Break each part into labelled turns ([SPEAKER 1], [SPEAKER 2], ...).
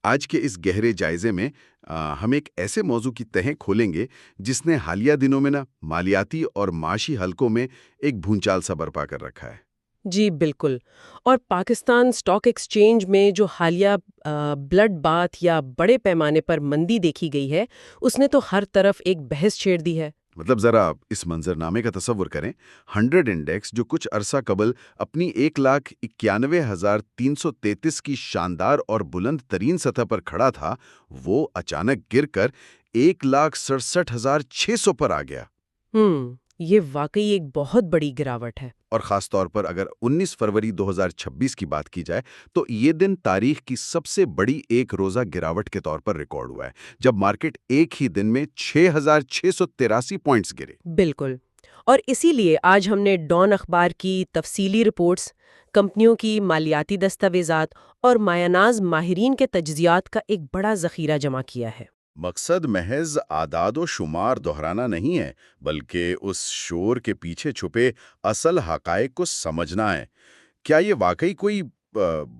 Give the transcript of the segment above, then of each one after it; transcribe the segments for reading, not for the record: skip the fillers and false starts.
[SPEAKER 1] آج کے اس گہرے جائزے میں ہم ایک ایسے موضوع کی تہیں کھولیں گے جس نے حالیہ دنوں میں مالیاتی اور معاشی حلقوں میں ایک بھونچال سا برپا کر رکھا ہے۔
[SPEAKER 2] جی بالکل۔ اور پاکستان اسٹاک ایکسچینج میں جو حالیہ بلڈ بات یا بڑے پیمانے پر مندی دیکھی گئی ہے، اس نے تو ہر طرف ایک بحث چھیڑ دی ہے۔
[SPEAKER 1] مطلب ذرا آپ اس منظرنامے کا تصور کریں، 100 انڈیکس جو کچھ عرصہ قبل اپنی 1,91,333 کی شاندار اور بلند ترین سطح پر کھڑا تھا، وہ اچانک گر کر 1,67,600 پر آ گیا۔
[SPEAKER 2] یہ واقعی ایک بہت بڑی گراوٹ ہے۔
[SPEAKER 1] اور خاص طور پر اگر 19 فروری 2026 کی بات کی جائے تو یہ دن تاریخ کی سب سے بڑی ایک روزہ گراوٹ کے طور پر ریکارڈ ہوا ہے، جب مارکیٹ ایک ہی دن میں 6,683 پوائنٹس گرے۔
[SPEAKER 2] بالکل۔ اور اسی لیے آج ہم نے ڈان اخبار کی تفصیلی رپورٹس، کمپنیوں کی مالیاتی دستاویزات اور مایہ ناز ماہرین کے تجزیات کا ایک بڑا ذخیرہ جمع کیا ہے۔
[SPEAKER 1] مقصد محض اعداد و شمار دہرانا نہیں ہے، بلکہ اس شور کے پیچھے چھپے اصل حقائق کو سمجھنا ہے۔ کیا یہ واقعی کوئی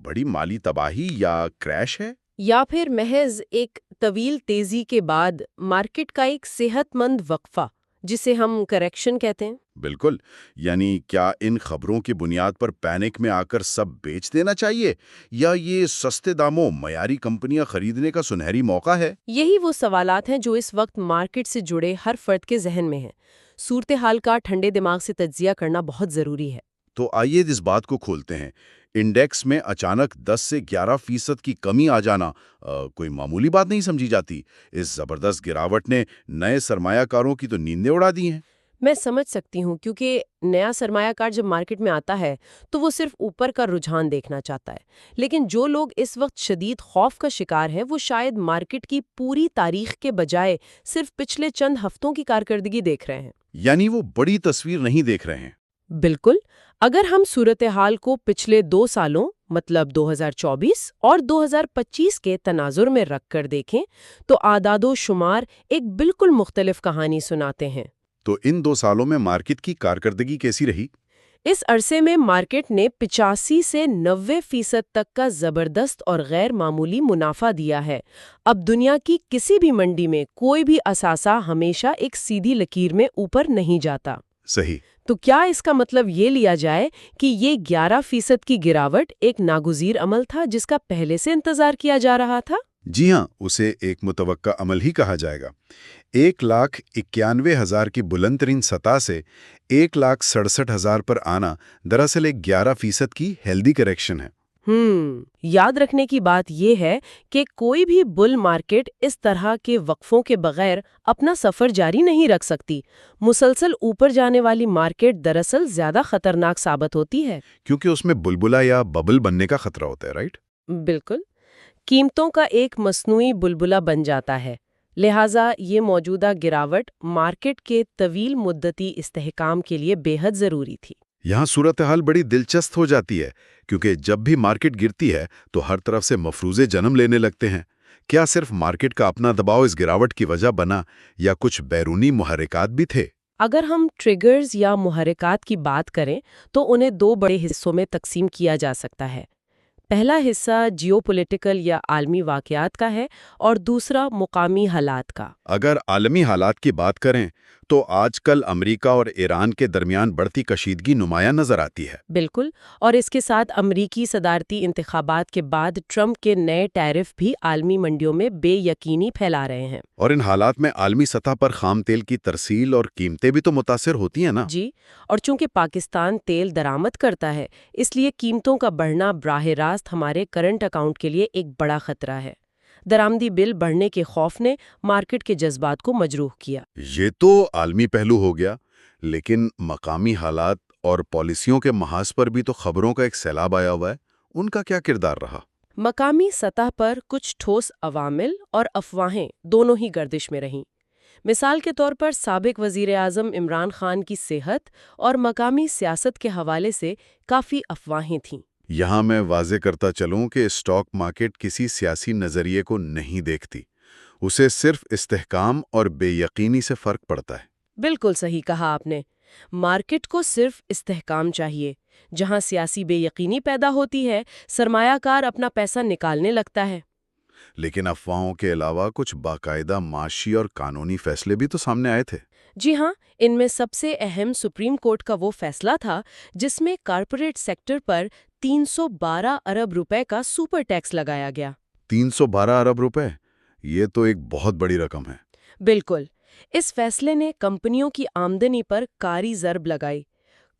[SPEAKER 1] بڑی مالی تباہی یا کریش ہے؟
[SPEAKER 2] یا پھر محض ایک طویل تیزی کے بعد مارکیٹ کا ایک صحت مند وقفہ، جسے ہم کریکشن کہتے ہیں؟
[SPEAKER 1] بالکل، یعنی کیا ان خبروں کی بنیاد پر پینک میں آ کر سب بیچ دینا چاہیے، یا یہ سستے داموں معیاری کمپنیاں خریدنے کا سنہری موقع ہے؟
[SPEAKER 2] یہی وہ سوالات ہیں جو اس وقت مارکیٹ سے جڑے ہر فرد کے ذہن میں ہیں۔ صورتحال کا ٹھنڈے دماغ سے تجزیہ کرنا بہت ضروری ہے۔
[SPEAKER 1] تو آئیے اس بات کو کھولتے ہیں۔ انڈیکس میں اچانک 10 سے 11% کی کمی آ جانا کوئی معمولی بات نہیں سمجھی جاتی۔ اس زبردست گراوٹ نے نئے سرمایہ کاروں کی تو نیندیں اڑا دی ہیں۔
[SPEAKER 2] میں سمجھ سکتی ہوں، کیونکہ نیا سرمایہ کار جب مارکیٹ میں آتا ہے تو وہ صرف اوپر کا رجحان دیکھنا چاہتا ہے، لیکن جو لوگ اس وقت شدید خوف کا شکار ہیں وہ شاید مارکیٹ کی پوری تاریخ کے بجائے صرف پچھلے چند ہفتوں کی کارکردگی دیکھ رہے ہیں۔
[SPEAKER 1] یعنی وہ بڑی تصویر نہیں دیکھ رہے ہیں۔
[SPEAKER 2] بالکل۔ اگر ہم صورتحال کو پچھلے 2 سالوں مطلب 2024 اور 2025 کے تناظر میں رکھ کر دیکھیں تو اعداد و شمار ایک بالکل مختلف کہانی سناتے ہیں۔
[SPEAKER 1] تو ان 2 سالوں میں مارکیٹ کی کارکردگی کیسی رہی؟
[SPEAKER 2] اس عرصے میں مارکیٹ نے 85 سے 90% تک کا زبردست اور غیر معمولی منافع دیا ہے۔ اب دنیا کی کسی بھی منڈی میں کوئی بھی اثاثہ ہمیشہ ایک سیدھی لکیر میں اوپر نہیں جاتا۔
[SPEAKER 1] صحیح۔
[SPEAKER 2] تو کیا اس کا مطلب یہ لیا جائے کہ یہ 11% کی گراوٹ ایک ناگزیر عمل تھا جس کا پہلے سے انتظار کیا جا رہا تھا؟
[SPEAKER 1] جی ہاں، اسے ایک متوقع عمل ہی کہا جائے گا۔ 1,91,000 کی بلند ترین سطح سے 1,67,000 پر آنا دراصل ایک 11% کی ہیلدی کریکشن ہے۔
[SPEAKER 2] یاد رکھنے کی بات یہ ہے کہ کوئی بھی بل مارکیٹ اس طرح کے وقفوں کے بغیر اپنا سفر جاری نہیں رکھ سکتی۔ مسلسل اوپر جانے والی مارکیٹ دراصل زیادہ خطرناک ثابت ہوتی ہے،
[SPEAKER 1] کیونکہ اس میں بلبلا یا ببل بننے کا خطرہ ہوتا ہے، رائٹ؟
[SPEAKER 2] بالکل۔ قیمتوں کا ایک مصنوعی بلبلا بن جاتا ہے، لہٰذا یہ موجودہ گراوٹ مارکیٹ کے طویل مدتی استحکام کے لیے بے حد ضروری تھی۔
[SPEAKER 1] یہاں صورتحال بڑی دلچسپ ہو جاتی ہے، کیونکہ جب بھی مارکیٹ گرتی ہے تو ہر طرف سے مفروضے جنم لینے لگتے ہیں۔ کیا صرف مارکیٹ کا اپنا دباؤ اس گراوٹ کی وجہ بنا، یا کچھ بیرونی محرکات بھی تھے؟
[SPEAKER 2] اگر ہم ٹریگرز یا محرکات کی بات کریں تو انہیں 2 بڑے حصوں میں تقسیم کیا جا سکتا ہے۔ پہلا حصہ جیو پولیٹیکل یا عالمی واقعات کا ہے اور دوسرا مقامی حالات کا۔
[SPEAKER 1] اگر عالمی حالات کی بات کریں تو آج کل امریکہ اور ایران کے درمیان بڑھتی کشیدگی نمایاں نظر آتی ہے۔
[SPEAKER 2] بالکل، اور اس کے ساتھ امریکی صدارتی انتخابات کے بعد ٹرمپ کے نئے ٹیرف بھی عالمی منڈیوں میں بے یقینی پھیلا رہے ہیں۔
[SPEAKER 1] اور ان حالات میں عالمی سطح پر خام تیل کی ترسیل اور قیمتیں بھی تو متاثر ہوتی ہیں نا؟
[SPEAKER 2] جی، اور چونکہ پاکستان تیل درآمد کرتا ہے، اس لیے قیمتوں کا بڑھنا براہ راست ہمارے کرنٹ اکاؤنٹ کے لیے ایک بڑا خطرہ ہے۔ درآمدی بل بڑھنے کے خوف نے مارکیٹ کے جذبات کو مجروح کیا۔
[SPEAKER 1] یہ تو عالمی پہلو ہو گیا، لیکن مقامی حالات اور پالیسیوں کے محاذ پر بھی تو خبروں کا ایک سیلاب آیا ہوا ہے۔ ان کا کیا کردار رہا؟
[SPEAKER 2] مقامی سطح پر کچھ ٹھوس عوامل اور افواہیں دونوں ہی گردش میں رہیں۔ مثال کے طور پر سابق وزیر اعظم عمران خان کی صحت اور مقامی سیاست کے حوالے سے کافی افواہیں تھیں۔
[SPEAKER 1] یہاں میں واضح کرتا چلوں کہ اسٹاک مارکیٹ کسی سیاسی نظریے کو نہیں دیکھتی، اسے صرف استحکام اور بے یقینی سے فرق پڑتا ہے۔
[SPEAKER 2] بالکل صحیح کہا آپ نے۔ مارکیٹ کو صرف استحکام چاہیے۔ جہاں سیاسی بے یقینی پیدا ہوتی ہے، سرمایہ کار اپنا پیسہ نکالنے لگتا ہے۔
[SPEAKER 1] لیکن افواہوں کے علاوہ کچھ باقاعدہ معاشی اور قانونی فیصلے بھی تو سامنے آئے تھے۔
[SPEAKER 2] جی ہاں، ان میں سب سے اہم سپریم کورٹ کا وہ فیصلہ تھا جس میں کارپوریٹ سیکٹر پر 312 ارب روپے کا سپر ٹیکس لگایا گیا۔
[SPEAKER 1] 312 ارب روپے، یہ تو ایک بہت بڑی رقم ہے۔
[SPEAKER 2] بالکل، اس فیصلے نے کمپنیوں کی آمدنی پر کاری ضرب لگائی۔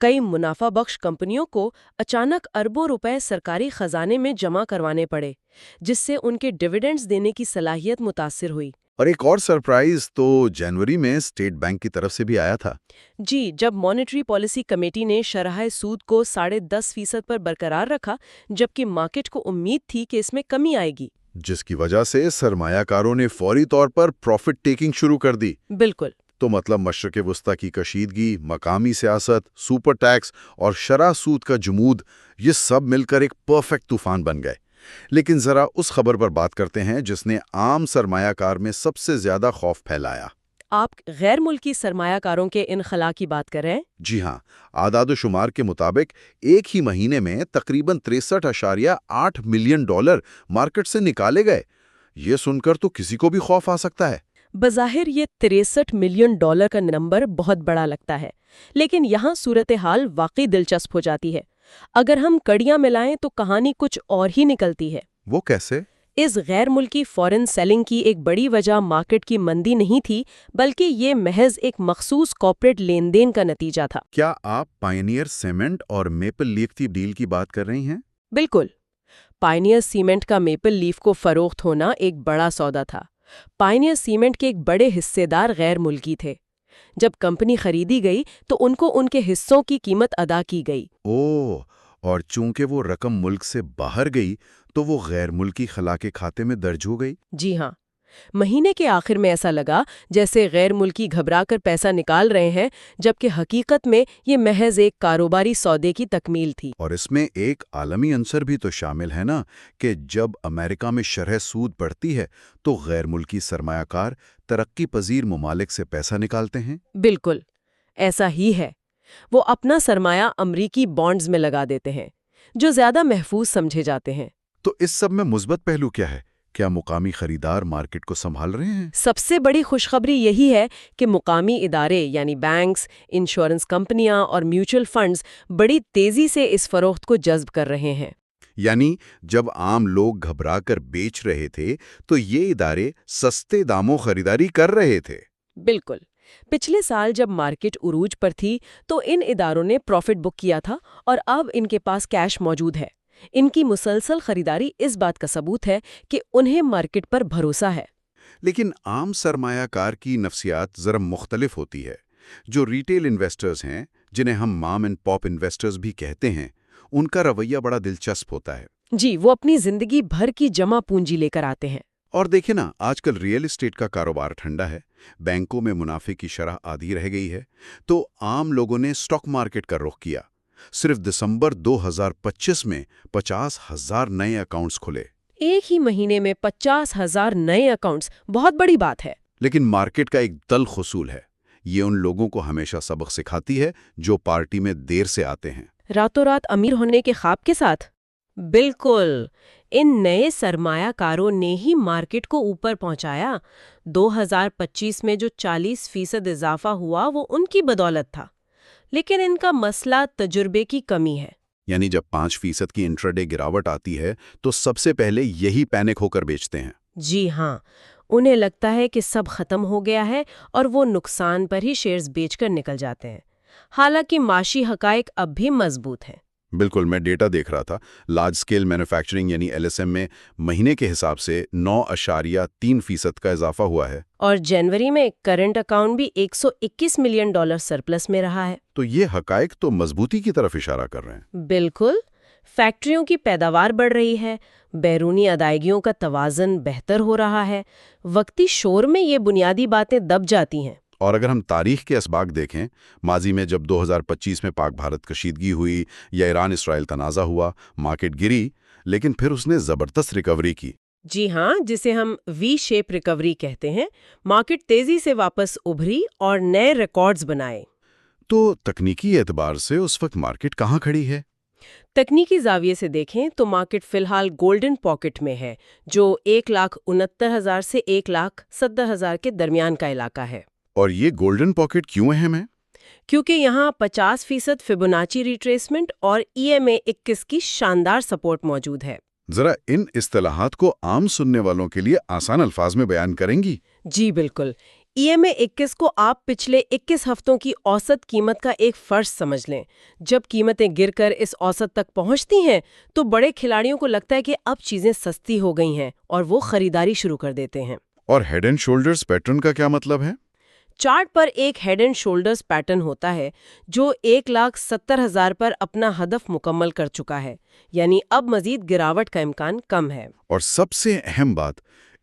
[SPEAKER 2] کئی منافع بخش کمپنیوں کو اچانک اربوں روپے سرکاری خزانے میں جمع کروانے پڑے، جس سے ان کے ڈویڈنڈز دینے کی صلاحیت متاثر ہوئی۔
[SPEAKER 1] اور ایک اور سرپرائز تو جنوری میں اسٹیٹ بینک کی طرف سے بھی آیا تھا۔
[SPEAKER 2] جی، جب مانیٹری پالیسی کمیٹی نے شرح سود کو 10.5% پر برقرار رکھا، جبکہ مارکیٹ کو امید تھی کہ اس میں کمی آئے گی۔
[SPEAKER 1] جس کی وجہ سے سرمایہ کاروں نے فوری طور پر پروفٹ ٹیکنگ شروع کر دی۔
[SPEAKER 2] بالکل۔
[SPEAKER 1] تو مطلب مشرق وسطیٰ کی کشیدگی، مقامی سیاست، سپر ٹیکس اور شرح سود کا جمود، یہ سب مل کر ایک پرفیکٹ طوفان بن گئے۔ لیکن ذرا اس خبر پر بات کرتے ہیں جس نے عام سرمایہ کار میں سب سے زیادہ خوف پھیلایا۔
[SPEAKER 2] آپ غیر ملکی سرمایہ کاروں کے انخلاء کی بات کر رہے ہیں؟
[SPEAKER 1] جی ہاں، اعداد و شمار کے مطابق ایک ہی مہینے میں تقریباً 63.8 ملین ڈالر مارکیٹ سے نکالے گئے۔ یہ سن کر تو کسی کو بھی خوف آ سکتا ہے۔
[SPEAKER 2] بظاہر یہ 63 ملین ڈالر کا نمبر بہت بڑا لگتا ہے، لیکن یہاں صورتحال واقعی دلچسپ ہو جاتی ہے۔ اگر ہم کڑیاں ملائیں تو کہانی کچھ اور ہی نکلتی ہے۔
[SPEAKER 1] وہ کیسے؟
[SPEAKER 2] اس غیر ملکی فورن سیلنگ کی ایک بڑی وجہ مارکیٹ کی مندی نہیں تھی، بلکہ یہ محض ایک مخصوص کارپوریٹ لین دین کا نتیجہ تھا۔
[SPEAKER 1] کیا آپ پائنیئر سیمنٹ اور میپل لیف کی ڈیل کی بات کر رہی ہیں؟
[SPEAKER 2] بالکل، پائنیئر سیمنٹ کا میپل لیف کو فروخت ہونا ایک بڑا سودا تھا۔ پائنیئر سیمنٹ کے ایک بڑے حصے دار غیر ملکی تھے۔ جب کمپنی خریدی گئی تو ان کو ان کے حصوں کی قیمت ادا کی گئی۔
[SPEAKER 1] اور چونکہ وہ رقم ملک سے باہر گئی تو وہ غیر ملکی خلا کے کھاتے میں درج ہو گئی۔
[SPEAKER 2] جی ہاں، مہینے کے آخر میں ایسا لگا جیسے غیر ملکی گھبرا کر پیسہ نکال رہے ہیں، جبکہ حقیقت میں یہ محض ایک کاروباری سودے کی تکمیل تھی۔
[SPEAKER 1] اور اس میں ایک عالمی عنصر بھی تو شامل ہے نا، کہ جب امریکہ میں شرح سود بڑھتی ہے تو غیر ملکی سرمایہ کار ترقی پذیر ممالک سے پیسہ نکالتے ہیں۔
[SPEAKER 2] بالکل ایسا ہی ہے، وہ اپنا سرمایہ امریکی بانڈز میں لگا دیتے ہیں جو زیادہ محفوظ سمجھے جاتے ہیں۔
[SPEAKER 1] تو اس سب میں مثبت پہلو کیا ہے؟ کیا مقامی خریدار مارکیٹ کو سنبھال رہے ہیں؟
[SPEAKER 2] سب سے بڑی خوشخبری یہی ہے کہ مقامی ادارے یعنی بینکس، انشورنس کمپنیاں اور میوچل فنڈز بڑی تیزی سے اس فروخت کو جذب کر رہے ہیں۔
[SPEAKER 1] یعنی جب عام لوگ گھبرا کر بیچ رہے تھے تو یہ ادارے سستے داموں خریداری کر رہے تھے۔
[SPEAKER 2] بالکل، پچھلے سال جب مارکیٹ عروج پر تھی تو ان اداروں نے پروفٹ بک کیا تھا اور اب ان کے پاس کیش موجود ہے۔ ان کی مسلسل خریداری اس بات کا ثبوت ہے کہ انہیں مارکیٹ پر بھروسہ ہے۔
[SPEAKER 1] لیکن عام سرمایہ کار کی نفسیات ذرا مختلف ہوتی ہے۔ جو ریٹیل انویسٹرز ہیں، جنہیں ہم مام اینڈ پاپ انویسٹرز بھی کہتے ہیں، ان کا رویہ بڑا دلچسپ ہوتا ہے۔
[SPEAKER 2] جی، وہ اپنی زندگی بھر کی جمع پونجی لے کر آتے ہیں۔
[SPEAKER 1] اور دیکھیں نا، آج کل ریئل اسٹیٹ کا کاروبار ٹھنڈا ہے، بینکوں میں منافع کی شرح آدھی رہ گئی ہے، تو عام لوگوں نے اسٹاک مارکیٹ کا رخ کیا۔ صرف دسمبر 2025 میں 50,000 نئے اکاؤنٹس کھلے۔
[SPEAKER 2] ایک ہی مہینے میں 50,000 نئے اکاؤنٹس بہت بڑی بات ہے۔
[SPEAKER 1] لیکن مارکیٹ کا ایک تلخ اصول ہے، یہ ان لوگوں کو ہمیشہ سبق سکھاتی ہے جو پارٹی میں دیر سے آتے ہیں۔
[SPEAKER 2] راتوں رات امیر ہونے کے خواب کے ساتھ؟ بالکل، ان نئے سرمایہ کاروں نے ہی مارکیٹ کو اوپر پہنچایا۔ 2025 میں جو 40% اضافہ ہوا وہ ان کی بدولت تھا، لیکن ان کا مسئلہ تجربے کی کمی ہے۔
[SPEAKER 1] یعنی جب 5% کی انٹراڈے گراوٹ آتی ہے تو سب سے پہلے یہی پینک ہو کر بیچتے ہیں۔
[SPEAKER 2] جی ہاں، انہیں لگتا ہے کہ سب ختم ہو گیا ہے اور وہ نقصان پر ہی شیئرز بیچ کر نکل جاتے ہیں، حالانکہ معاشی حقائق اب بھی مضبوط ہیں۔
[SPEAKER 1] بالکل، میں ڈیٹا دیکھ رہا تھا۔ لارج اسکیل مینوفیکچرنگ یعنی LSM میں مہینے کے حساب سے 9.3% کا اضافہ ہوا ہے۔
[SPEAKER 2] اور جنوری میں کرنٹ اکاؤنٹ بھی $121 ملین سرپلس میں رہا ہے۔
[SPEAKER 1] تو یہ حقائق تو مضبوطی کی طرف اشارہ کر رہے ہیں۔
[SPEAKER 2] بالکل، فیکٹریوں کی پیداوار بڑھ رہی ہے، بیرونی ادائیگیوں کا توازن بہتر ہو رہا ہے۔ وقتی شور میں یہ بنیادی باتیں دب جاتی ہیں۔
[SPEAKER 1] اور اگر ہم تاریخ کے اسباق دیکھیں، ماضی میں جب 2025 میں پاک بھارت کشیدگی ہوئی یا ایران اسرائیل تنازع ہوا، مارکیٹ گری، لیکن پھر اس نے زبردست ریکوری کی۔
[SPEAKER 2] جی ہاں، جسے ہم وی شیپ ریکوری کہتے ہیں۔ مارکیٹ تیزی سے واپس ابھری اور نئے ریکارڈز بنائے۔
[SPEAKER 1] تو تکنیکی اعتبار سے اس وقت مارکیٹ کہاں کھڑی ہے؟
[SPEAKER 2] تکنیکی زاویے سے دیکھیں تو مارکیٹ فی الحال گولڈن پاکٹ میں ہے، جو 1,69,000 سے 1,70,000 کے درمیان کا علاقہ ہے۔
[SPEAKER 1] اور یہ گولڈن پاکٹ کیوں اہم ہے؟
[SPEAKER 2] کیونکہ یہاں 50% فیبوناچی ریٹریسمنٹ اور EMA 21 کی شاندار سپورٹ موجود ہے۔
[SPEAKER 1] ذرا ان اصطلاحات کو عام سننے والوں کے لیے آسان الفاظ میں بیان کریں گی؟
[SPEAKER 2] جی بالکل، EMA 21 کو آپ پچھلے 21 ہفتوں کی اوسط قیمت کا ایک فرش سمجھ لیں۔ جب قیمتیں گر کر اس اوسط تک پہنچتی ہیں تو بڑے کھلاڑیوں کو لگتا ہے کہ اب چیزیں سستی ہو گئی ہیں اور وہ خریداری شروع کر دیتے ہیں۔
[SPEAKER 1] اور ہیڈ اینڈ شولڈرز پیٹرن کا کیا مطلب ہے؟
[SPEAKER 2] چارٹ پر ایک ہیڈ اینڈ شولڈرز پیٹرن ہوتا ہے جو 1,70,000 پر اپنا ہدف مکمل کر چکا ہے، یعنی اب مزید گراوٹ کا امکان کم ہے۔
[SPEAKER 1] اور سب سے اہم بات،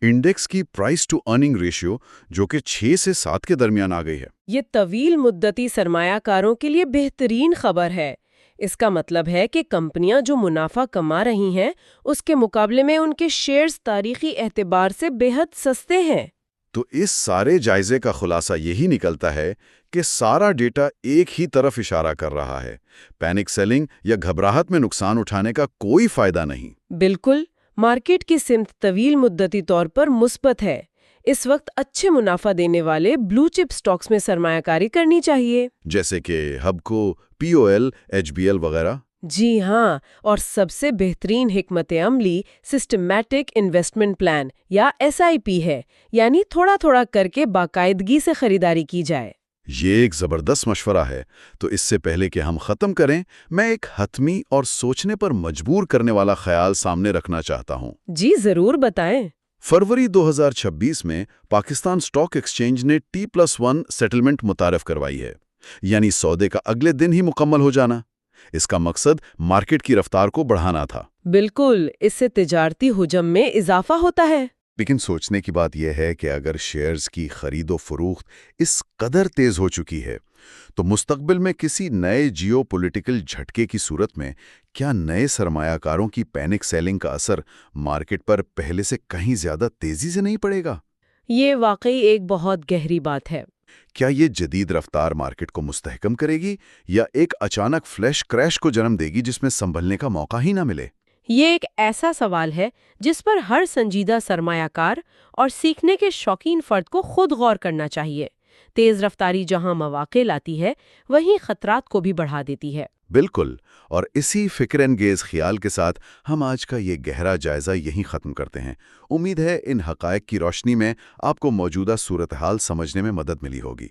[SPEAKER 1] انڈیکس کی پرائس ٹو ارننگ ریشیو جو کہ 6 سے 7 کے درمیان آ گئی ہے۔
[SPEAKER 2] یہ طویل مدتی سرمایہ کاروں کے لیے بہترین خبر ہے۔ اس کا مطلب ہے کہ کمپنیاں جو منافع کما رہی ہیں اس کے مقابلے میں ان کے شیئرز تاریخی اعتبار سے بے حد سستے ہیں۔
[SPEAKER 1] تو اس سارے جائزے کا خلاصہ یہی نکلتا ہے کہ سارا ڈیٹا ایک ہی طرف اشارہ کر رہا ہے۔ پینک سیلنگ یا گھبراہٹ میں نقصان اٹھانے کا کوئی فائدہ نہیں۔
[SPEAKER 2] بالکل، مارکیٹ کی سمت طویل مدتی طور پر مثبت ہے۔ اس وقت اچھے منافع دینے والے بلو چپ سٹاکس میں سرمایہ کاری کرنی چاہیے،
[SPEAKER 1] جیسے کہ ہبکو، POL، HBL وغیرہ۔
[SPEAKER 2] جی ہاں، اور سب سے بہترین حکمت عملی سسٹمیٹک انویسٹمنٹ پلان یا SIP ہے، یعنی تھوڑا تھوڑا کر کے باقاعدگی سے خریداری کی جائے۔
[SPEAKER 1] یہ ایک زبردست مشورہ ہے۔ تو اس سے پہلے کہ ہم ختم کریں، میں ایک حتمی اور سوچنے پر مجبور کرنے والا خیال سامنے رکھنا چاہتا ہوں۔
[SPEAKER 2] جی ضرور بتائیں۔
[SPEAKER 1] فروری 2026 میں پاکستان اسٹاک ایکسچینج نے T+1 سیٹلمنٹ متعارف کروائی ہے، یعنی سودے کا اگلے دن ہی مکمل ہو جانا۔ اس کا مقصد مارکیٹ کی رفتار کو بڑھانا تھا۔
[SPEAKER 2] بالکل، اس سے تجارتی حجم میں اضافہ ہوتا ہے۔
[SPEAKER 1] لیکن سوچنے کی بات یہ ہے کہ اگر شیئرز کی خرید و فروخت اس قدر تیز ہو چکی ہے تو مستقبل میں کسی نئے جیو پولیٹیکل جھٹکے کی صورت میں کیا نئے سرمایہ کاروں کی پینک سیلنگ کا اثر مارکیٹ پر پہلے سے کہیں زیادہ تیزی سے نہیں پڑے گا؟
[SPEAKER 2] یہ واقعی ایک بہت گہری بات ہے۔
[SPEAKER 1] کیا یہ جدید رفتار مارکیٹ کو مستحکم کرے گی یا ایک اچانک فلیش کریش کو جنم دے گی جس میں سنبھلنے کا موقع ہی نہ ملے؟
[SPEAKER 2] یہ ایک ایسا سوال ہے جس پر ہر سنجیدہ سرمایہ کار اور سیکھنے کے شوقین فرد کو خود غور کرنا چاہیے۔ تیز رفتاری جہاں مواقع لاتی ہے وہیں خطرات کو بھی بڑھا دیتی ہے۔
[SPEAKER 1] بالکل، اور اسی فکر انگیز خیال کے ساتھ ہم آج کا یہ گہرا جائزہ یہیں ختم کرتے ہیں۔ امید ہے ان حقائق کی روشنی میں آپ کو موجودہ صورتحال سمجھنے میں مدد ملی ہوگی۔